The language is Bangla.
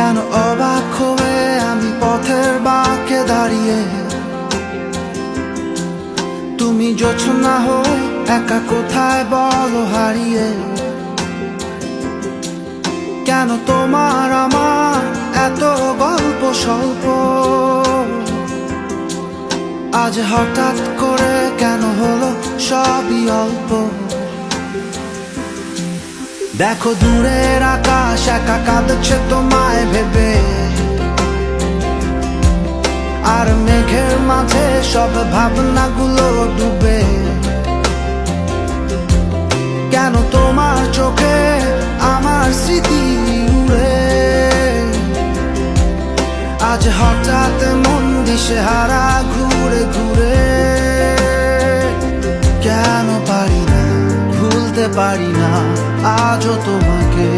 কেন অবাক হয়ে আমি পথের বাঁকে দাঁড়িয়ে, তুমি জোছনা হয়ে একা কোথায় বলো হারিয়ে। কেন তোমার আমার এত গল্প স্বল্প, আজ হঠাৎ করে কেন হলো সবই অল্প। দেখো দূরের আকাশ একা কাঁদছে তোমায় ভেবে, আর মেঘের মাঝে সব ভাবনাগুলো ডুবে। কেন তোমার চোখে আমার স্মৃতি উড়ে, আজ হঠাৎ মন দিশেহারা ঘুরে ঘুরে। কেন পারি না, ভুলতে পারি না আজও তোমাকে।